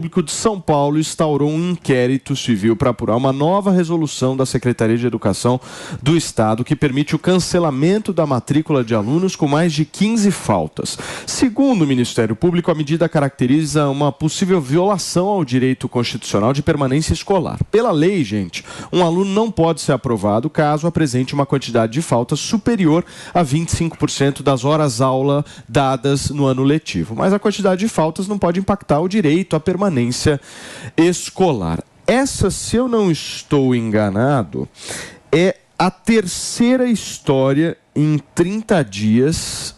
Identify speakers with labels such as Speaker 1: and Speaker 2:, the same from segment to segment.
Speaker 1: Público de São Paulo instaurou um inquérito civil para apurar uma nova resolução da Secretaria de Educação do Estado que permite o cancelamento da matrícula de alunos com mais de 15 faltas. Segundo o Ministério Público, a medida caracteriza uma possível violação ao direito constitucional de permanência escolar. Pela lei, gente, um aluno não pode ser aprovado caso apresente uma quantidade de faltas superior a 25% das horas-aula dadas no ano letivo. Mas a quantidade de faltas não pode impactar o direito à permanência escolar. Essa, se eu não estou enganado, é a terceira história em 30 dias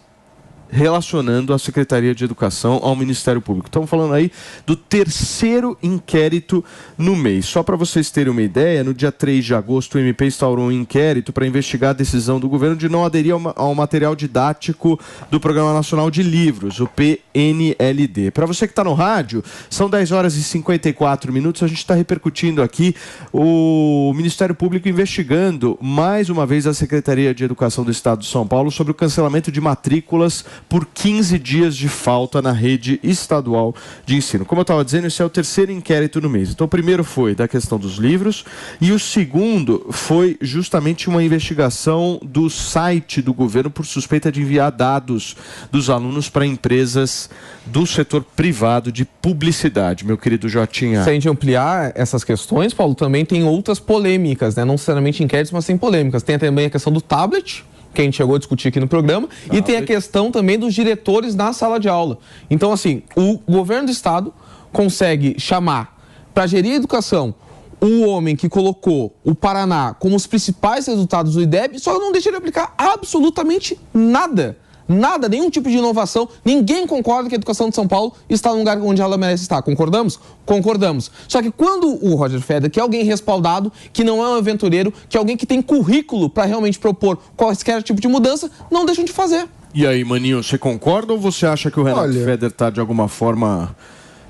Speaker 1: relacionando a Secretaria de Educação ao Ministério Público. Estamos falando aí do terceiro inquérito no mês. Só para vocês terem uma ideia, no dia 3 de agosto, o MP instaurou um inquérito para investigar a decisão do governo de não aderir ao material didático do Programa Nacional de Livros, o PNLD. Para você que está no rádio, são 10 horas e 54 minutos, a gente está repercutindo aqui o Ministério Público investigando mais uma vez a Secretaria de Educação do Estado de São Paulo sobre o cancelamento de matrículas por 15 dias de falta na rede estadual de ensino. Como eu estava dizendo, esse é o terceiro inquérito no mês. Então, o primeiro foi da questão dos livros e o segundo foi justamente uma investigação do site do governo por suspeita de enviar dados dos alunos para empresas do setor privado de publicidade, meu querido Jotinha.
Speaker 2: Se a gente ampliar essas questões, Paulo, também tem outras polêmicas, né? Não necessariamente inquéritos, mas tem polêmicas. Tem também a questão do tablet, que a gente chegou a discutir aqui no programa, e tem a questão também dos diretores na sala de aula. Então, assim, o governo do estado consegue chamar para gerir a educação o homem que colocou o Paraná como os principais resultados do IDEB, só não deixa ele aplicar absolutamente nada. Nada, nenhum tipo de inovação. Ninguém concorda que a educação de São Paulo está no lugar onde ela merece estar. Concordamos? Concordamos. Só que quando o Roger Federer, que é alguém respaldado, que não é um aventureiro, que é alguém que tem currículo para realmente propor qualquer tipo de mudança, não deixam de fazer.
Speaker 1: E aí, Maninho, você concorda ou você acha que o Renato Federer está de alguma forma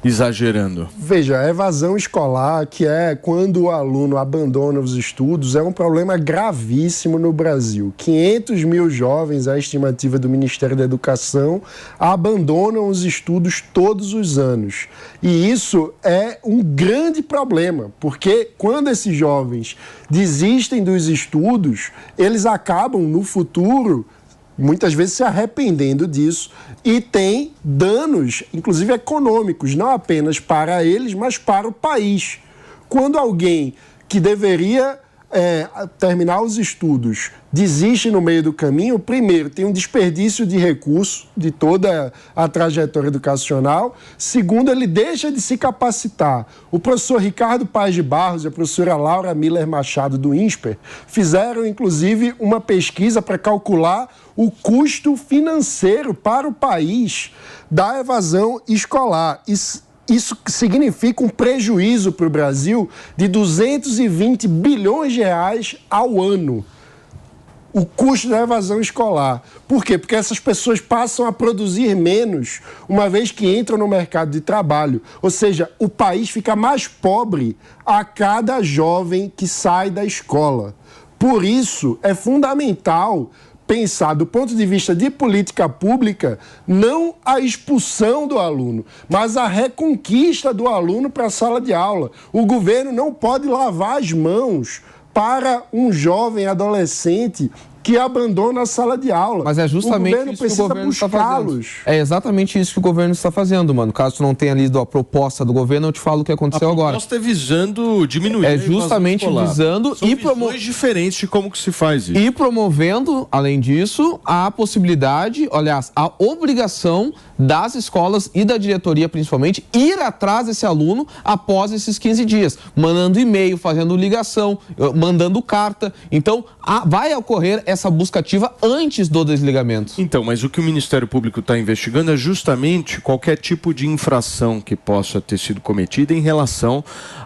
Speaker 1: exagerando?
Speaker 3: Veja, a evasão escolar, que é quando o aluno abandona os estudos, é um problema gravíssimo no Brasil. 500 mil jovens, a estimativa do Ministério da Educação, abandonam os estudos todos os anos. E isso é um grande problema, porque quando esses jovens desistem dos estudos, eles acabam no futuro muitas vezes se arrependendo disso e tem danos, inclusive econômicos, não apenas para eles, mas para o país. Quando alguém que deveria terminar os estudos desiste no meio do caminho, primeiro, tem um desperdício de recurso de toda a trajetória educacional. Segundo, ele deixa de se capacitar. O professor Ricardo Paes de Barros e a professora Laura Miller Machado do INSPER fizeram, inclusive, uma pesquisa para calcular o custo financeiro para o país da evasão escolar. Isso significa um prejuízo para o Brasil de 220 bilhões de reais ao ano. O custo da evasão escolar. Por quê? Porque essas pessoas passam a produzir menos uma vez que entram no mercado de trabalho. Ou seja, o país fica mais pobre a cada jovem que sai da escola. Por isso, é fundamental pensar, do ponto de vista de política pública, não a expulsão do aluno, mas a reconquista do aluno para a sala de aula. O governo não pode lavar as mãos para um jovem adolescente que abandona a sala de aula.
Speaker 2: Mas é justamente isso que o governo está fazendo. É exatamente isso que o governo está fazendo, mano. Caso tu não tenha lido a proposta do governo, eu te falo o que aconteceu agora.
Speaker 1: A proposta é visando diminuir.
Speaker 2: É justamente visando
Speaker 1: e visões diferentes de como que se faz isso.
Speaker 2: E promovendo, além disso, a possibilidade, aliás, a obrigação das escolas e da diretoria, principalmente, ir atrás desse aluno após esses 15 dias, mandando e-mail, fazendo ligação, mandando carta. Então, vai ocorrer essa busca ativa antes do desligamento.
Speaker 1: Então, mas o que o Ministério Público está investigando é justamente qualquer tipo de infração que possa ter sido cometida em relação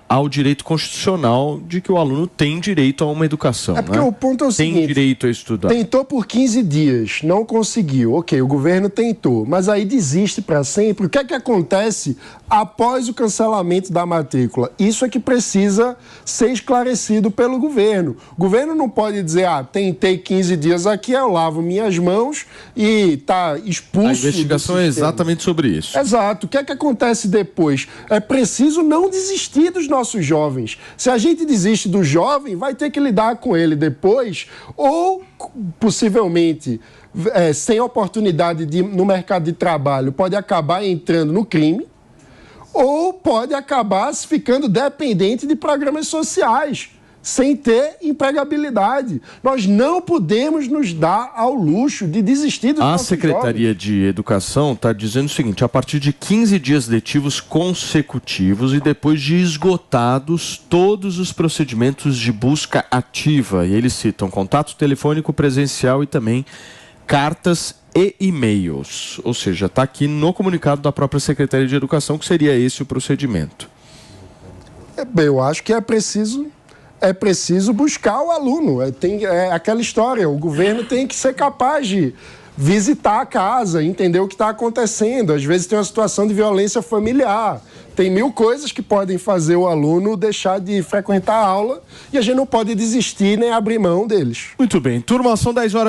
Speaker 1: ao direito constitucional de que o aluno tem direito a uma educação.
Speaker 3: É porque o ponto é o seguinte:
Speaker 1: tem direito a estudar.
Speaker 3: Tentou por 15 dias, não conseguiu. Ok, o governo tentou, mas aí desiste para sempre. O que é que acontece após o cancelamento da matrícula? Isso é que precisa ser esclarecido pelo governo. O governo não pode dizer, tentei 15 15 dias aqui, eu lavo minhas mãos e tá expulso.
Speaker 1: A investigação é exatamente sobre isso.
Speaker 3: Exato. O que é que acontece depois? É preciso não desistir dos nossos jovens. Se a gente desiste do jovem, vai ter que lidar com ele depois, ou possivelmente sem oportunidade no mercado de trabalho, pode acabar entrando no crime, ou pode acabar ficando dependente de programas sociais, sem ter empregabilidade. Nós não podemos nos dar ao luxo de desistir dos nossos jovens.
Speaker 1: A Secretaria de Educação está dizendo o seguinte: a partir de 15 dias letivos consecutivos e depois de esgotados todos os procedimentos de busca ativa, e eles citam contato telefônico presencial e também cartas e e-mails. Ou seja, está aqui no comunicado da própria Secretaria de Educação que seria esse o procedimento.
Speaker 3: Eu acho que é preciso buscar o aluno. É aquela história, o governo tem que ser capaz de visitar a casa, entender o que está acontecendo. Às vezes tem uma situação de violência familiar. Tem 1000 coisas que podem fazer o aluno deixar de frequentar a aula e a gente não pode desistir nem abrir mão deles.
Speaker 1: Muito bem. Turma, são 10 horas.